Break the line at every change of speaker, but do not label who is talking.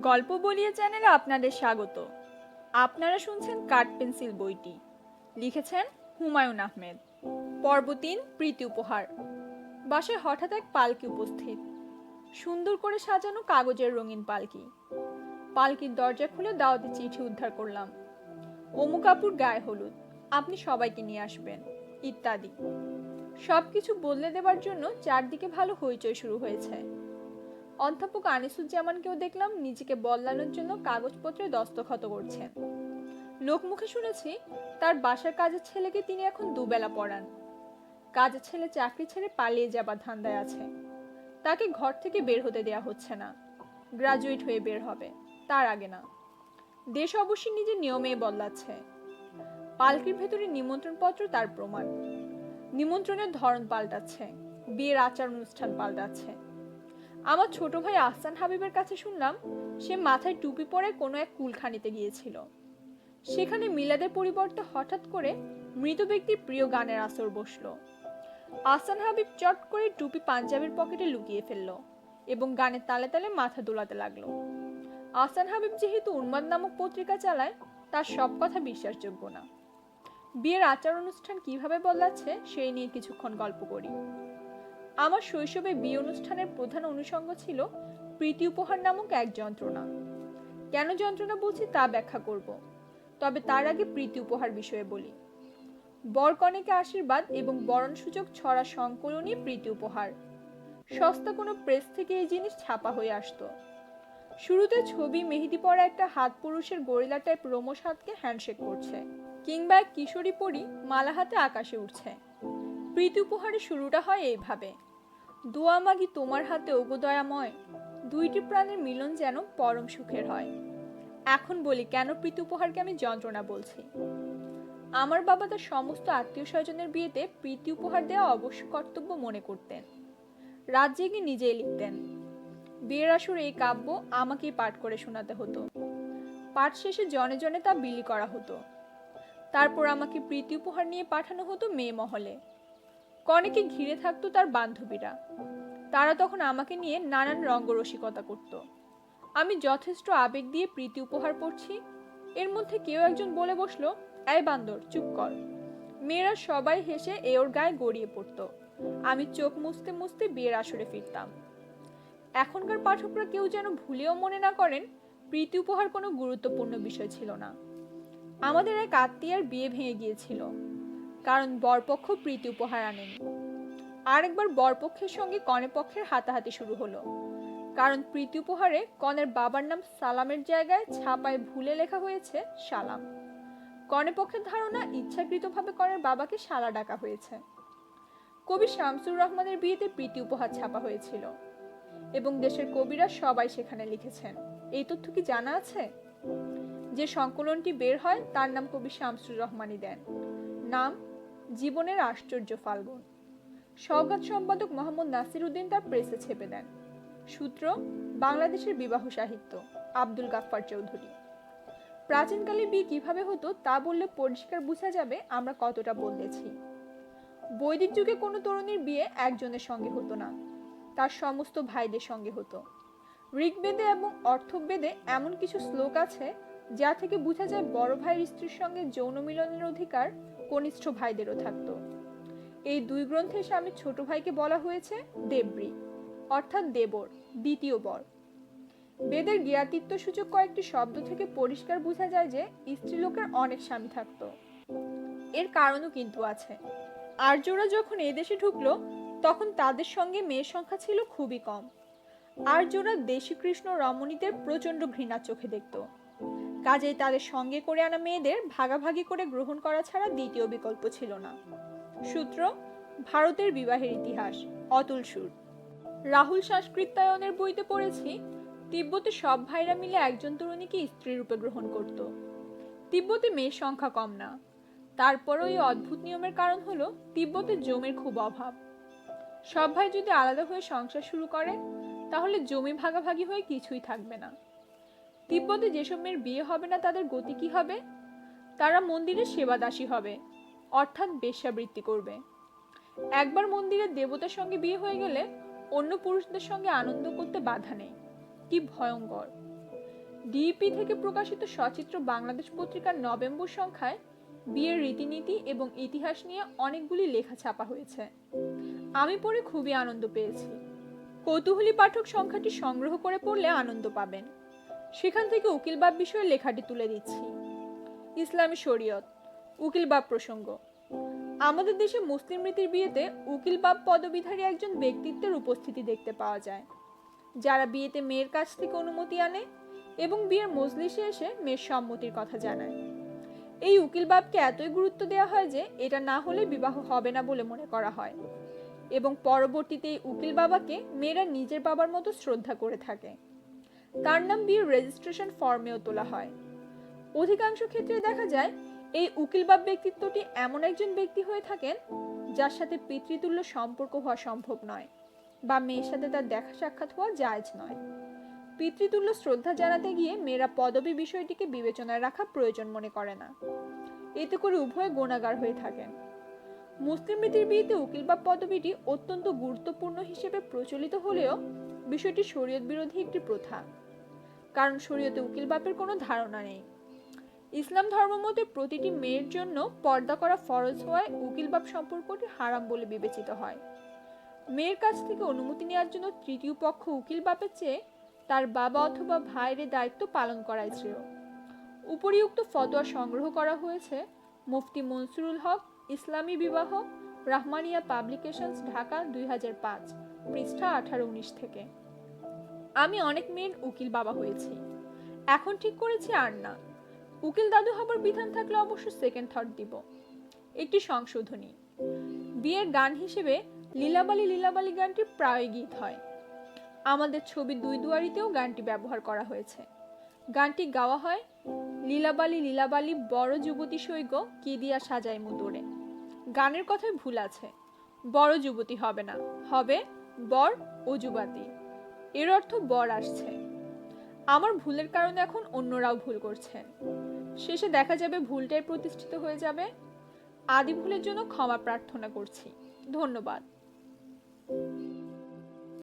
গল্প বলিয়ে চ্যানেলে আপনাদের স্বাগত। আপনারা শুনছেন কাঠ পেন্সিল বইটি। লিখেছেন হুমায়ুন আহমেদ। পর্ব ৩, প্রীতি উপহার। বাসায় হঠাৎ এক পালকি উপস্থিত। সুন্দর করে সাজানো কাগজের রঙিন পালকি। পালকির দরজা খুলে দাওয়াতি চিঠি উদ্ধার করলাম। অমুক আপুর গায়ে হলুদ, আপনি সবাইকে নিয়ে আসবেন, ইত্যাদি। সবকিছু বদলে দেবার জন্য চারদিকে ভালো হইচই শুরু হয়েছে। অধ্যাপক আনিসুজ্জামানকেও দেখলাম নিজেকে বদলানোর জন্য কাগজপত্রে দস্তখত করছেন। লোকমুখে শুনেছি তার বাসার কাজের ছেলেকে তিনি এখন দুবেলা পড়ান। কাজের ছেলে চাকরি ছেড়ে পালিয়ে যাবার ধান্দায় আছে। তাকে ঘর থেকে বের হতে দেয়া হচ্ছে না। গ্রাজুয়েট হয়ে বের হবে, তার আগে না। দেশ অবশ্যই নিজের নিয়মেই বদলাচ্ছে। পালকির ভেতরে নিমন্ত্রণপত্র তার প্রমাণ। নিমন্ত্রণের ধরন পাল্টাচ্ছে, বিয়ের আচার অনুষ্ঠান পাল্টাচ্ছে। আমার ছোট ভাই আহসান হাবিবের কাছে শুনলাম সে মাথায় টুপি পরে কোনো এক কুলখানিতে গিয়েছিল। সেখানে মিলাদের পরিবর্তে হঠাৎ করে মৃত ব্যক্তির প্রিয় গানের আসর বসলো। আহসান হাবিব চট করে টুপি পাঞ্জাবির পকেটে লুকিয়ে ফেললো এবং গানের তালে তালে মাথা দোলাতে লাগলো। আহসান হাবিব যেহেতু উন্মাদ নামক পত্রিকা চালায়, তার সব কথা বিশ্বাসযোগ্য না। বিয়ের আচার অনুষ্ঠান কিভাবে বদলাচ্ছে সেই নিয়ে কিছুক্ষণ গল্প করি। আমার শৈশবে বিয়ে অনুষ্ঠানের প্রধান অনুষঙ্গ ছিল প্রীতি উপহার নামক এক যন্ত্রণা। কেন যন্ত্রণা বলছি তা ব্যাখ্যা করব, তবে তার আগে প্রীতি উপহার বিষয়ে বলি। বর কনেকে আশীর্বাদ এবং বরণসূচক ছড়া সংকলনই প্রীতি উপহার। সস্তা কোনো প্রেস থেকে এই জিনিস ছাপা হয়ে আসতো। শুরুতে ছবি, মেহেদি পরা একটা হাত পুরুষের গরিলা টাইপ রোমশ হাতকে হ্যান্ডশেক করছে, কিংবা এক কিশোরী পরী মালা হাতে আকাশে উঠছে। প্রীতি উপহারের শুরুটা হয় এইভাবে: দোয়া মাগি তোমার হাতে ওগো দয়াময়, দুইটি প্রাণের মিলন যেন পরম সুখের হয়। এখন বলি কেন প্রীতি উপহারকে আমি যন্ত্রণা বলছি। আমার বাবা তার সমস্ত আত্মীয় স্বজনের বিয়েতে প্রীতি উপহার দেওয়া অবশ্য কর্তব্য মনে করতেন। রাত জেগে নিজেই লিখতেন। বিয়ের আসরে এই কাব্য আমাকেই পাঠ করে শোনাতে হতো। পাঠ শেষে জনে জনে তা বিলি করা হতো। তারপর আমাকে প্রীতি উপহার নিয়ে পাঠানো হতো মেয়ে মহলে। কনেকে ঘিরে থাকতো তার বান্ধবীরা। তারা তখন আমাকে নিয়ে নানান রঙ্গরসিকতা করত। আমি যথেষ্ট আবেগ দিয়ে প্রীতি উপহার পড়ছি, এর মধ্যে কেউ একজন বলে বসলো, এই বান্দর চুপ কর। মেয়েরা সবাই হেসে এ ওর গায়ে গড়িয়ে পড়তো। আমি চোখ মুছতে মুছতে বিয়ের আসরে ফিরতাম। এখনকার পাঠকরা কেউ যেন ভুলেও মনে না করেন প্রীতি উপহার কোনো গুরুত্বপূর্ণ বিষয় ছিল না। আমাদের এক আত্মীয়ার বিয়ে ভেঙে গিয়েছিল, কারণ বরপক্ষ প্রীতি উপহার আনেনি। আরেকবার বরপক্ষের সঙ্গে কনে পক্ষের হাতাহাতি শুরু হলো, কারণ প্রীতি উপহারে কনের বাবার নাম সালামের জায়গায় ছাপায় ভুলে লেখা হয়েছে সালাম। কনে পক্ষের ধারণা ইচ্ছাকৃতভাবে কনের বাবাকে শালা ডাকা হয়েছে। কবি শামসুর রহমানের বিয়েতে প্রীতি উপহার ছাপা হয়েছিল এবং দেশের কবিরা সবাই সেখানে লিখেছেন। এই তথ্য কি জানা আছে? যে সংকলনটি বের হয় তার নাম কবি শামসুর রহমানই দেন। নাম জীবনের আশ্চর্য ফাল্গুন। সওগাত সম্পাদক মোহাম্মদ নাসির উদ্দিন তার প্রেসে ছেপে দেন। সূত্র বাংলাদেশের বিবাহ সাহিত্য, আব্দুল গাফফার চৌধুরী। প্রাচীনকালে বিয়ে কিভাবে হতো তা বললে পরিষ্কার বোঝা যাবে আমরা কতটা বদলেছি। বৈদিক যুগে কোনো তরুণীর বিয়ে একজনের সঙ্গে হতো না, তার সমস্ত ভাইদের সঙ্গে হতো। ঋগ্বেদে এবং অর্থবেদে এমন কিছু শ্লোক আছে যা থেকে বোঝা যায় বড় ভাইয়ের স্ত্রীর সঙ্গে যৌন মিলনের অধিকার কনিষ্ঠ ভাইদেরও থাকতো। এই দুই গ্রন্থের সামনে ছোট ভাইকে বলা হয়েছে দেবব্রী, অর্থাৎ দেবর, দ্বিতীয় বর। বেদের জ্ঞাতিত্ব সূচক কয়েকটি শব্দ থেকে পরিষ্কার বোঝা যায় যে স্ত্রীলোকের অনেক স্বামী থাকতো। এর কারণও কিন্তু আছে। আর্যরা যখন এই দেশে ঢুকলো তখন তাদের সঙ্গে মেয়ের সংখ্যা ছিল খুবই কম। আর্যরা দেশি কৃষ্ণ রমণীদের প্রচন্ড ঘৃণার চোখে দেখত। কাজেই তাদের সঙ্গে করে আনা মেয়েদের ভাগাভাগি করে গ্রহণ করা ছাড়া দ্বিতীয় বিকল্প ছিল না। সূত্র ভারতের বিবাহের ইতিহাস, অতুল সুর। রাহুল সংস্কৃতায়নের বইতে পড়েছি তিব্বতে সব ভাইরা মিলে একজন তরুণীকে স্ত্রী রূপে গ্রহণ করত। তিব্বতে মেয়ের সংখ্যা কম না, তারপরও এই অদ্ভুত নিয়মের কারণ হলো তিব্বতে জমির খুব অভাব। সব ভাই যদি আলাদা হয়ে সংসার শুরু করে তাহলে জমি ভাগাভাগি হয়ে কিছুই থাকবে না। তিব্বতে যেসব মেয়ের বিয়ে হবে না তাদের গতি কি হবে? তারা মন্দিরে সেবাদাসী হবে, অর্থাৎ বেশ্যাবৃত্তি করবে। একবার মন্দিরের দেবতার সঙ্গে বিয়ে হয়ে গেলে অন্য পুরুষদের সঙ্গে আনন্দ করতে বাধা নেই। কি ভয়ঙ্কর! ডিইপি থেকে প্রকাশিত সচিত্র বাংলাদেশ পত্রিকার নভেম্বর সংখ্যায় বিয়ের রীতিনীতি এবং ইতিহাস নিয়ে অনেকগুলি লেখা ছাপা হয়েছে। আমি পড়ে খুবই আনন্দ পেয়েছি। কৌতূহলী পাঠক সংখ্যাটি সংগ্রহ করে পড়লে আনন্দ পাবেন। সেখান থেকে উকিলবাব বিষয়ে লেখাটি তুলে দিচ্ছি। ইসলামী শরীয়ত, উকিলবাব প্রসঙ্গ। আমাদের দেশে মুসলিম রীতির বিয়েতে উকিলবাব পদবীধারী একজন ব্যক্তিত্বের উপস্থিতি দেখতে পাওয়া যায়, যারা বিয়েতে মেয়ের কাছ থেকে অনুমতি আনে এবং বিয়ের মজলিসে এসে মেয়ের সম্মতির কথা জানায়। এই উকিলবাবকে এতই গুরুত্ব দেওয়া হয় যে এটা না হলে বিবাহ হবে না বলে মনে করা হয় এবং পরবর্তীতে এই উকিল বাবাকে মেয়েরা নিজের বাবার মতো শ্রদ্ধা করে থাকে। তার নাম বিয়ের রেজিস্ট্রেশন ফর্মেও তোলা হয়। অধিকাংশ ক্ষেত্রে দেখা যায় এই উকিলবাব ব্যক্তিত্বটি এমন একজন ব্যক্তি হয়ে থাকেন যার সাথে পিতৃতুল্য সম্পর্ক হওয়া সম্ভব নয় বা মেয়ের সাথে তার দেখা সাক্ষাৎ হওয়া জায়েজ নয়। পিতৃতুল্য শ্রদ্ধা জানাতে গিয়ে মেয়েরা পদবী বিষয়টিকে বিবেচনায় রাখা প্রয়োজন মনে করে না। এতে করে উভয়ে গুণাগার হয়ে থাকেন। মুসলিম রীতির বিয়েতে উকিলবাব পদবীটি অত্যন্ত গুরুত্বপূর্ণ হিসেবে প্রচলিত হলেও বিষয়টি শরীয়ত বিরোধী একটি প্রথা, কারণ শরীয়তে উকিলবাবের কোনো ধারণা নেই। ইসলাম ধর্মমতে প্রতিটি মেয়ের জন্য পর্দা করা ফরজ হওয়ায় উকিলবাব সম্পর্কটি হারাম বলে বিবেচিত হয়। মেয়ের কাছ থেকে অনুমতি নেওয়ার জন্য তৃতীয় পক্ষ উকিলবাবের চেয়ে তার বাবা অথবা ভাইয়ের দায়িত্ব পালন করাই শ্রেয়। উপরিউক্ত ফতোয়া সংগ্রহ করা হয়েছে মুফতি মনসুরুল হক, ইসলামী বিবাহ, রাহমানিয়া পাবলিকেশনস, ঢাকা, 2005, পৃষ্ঠা 18-19 থেকে। আমি অনেক মেয়ের উকিল বাবা হয়েছি, এখন ঠিক করেছি আর না। উকিল দাদু হবার বিধান থাকলে অবশ্য সেকেন্ড থট দিব। একটি সংশোধনী: বিয়ের গান হিসেবে লীলাবালি লীলাবালি গানটি প্রায় গীত হয়। আমাদের ছবি দুই দুয়ারিতেও গানটি ব্যবহার করা হয়েছে। গানটি গাওয়া হয়, লীলাবালি লীলাবালি বড় যুবতী সৈগ কি দিয়া সাজাই মুতরে। গানের কথায় ভুল আছে, বড় যুবতী হবে না, হবে বর ও যুবতী। এর অর্থ বর আসছে। আমার ভুলের কারণে এখন অন্যরাও ভুল করছেন। শেষে দেখা যাবে ভুলটাই প্রতিষ্ঠিত হয়ে যাবে। আদি ভুলের জন্য ক্ষমা প্রার্থনা করছি। ধন্যবাদ।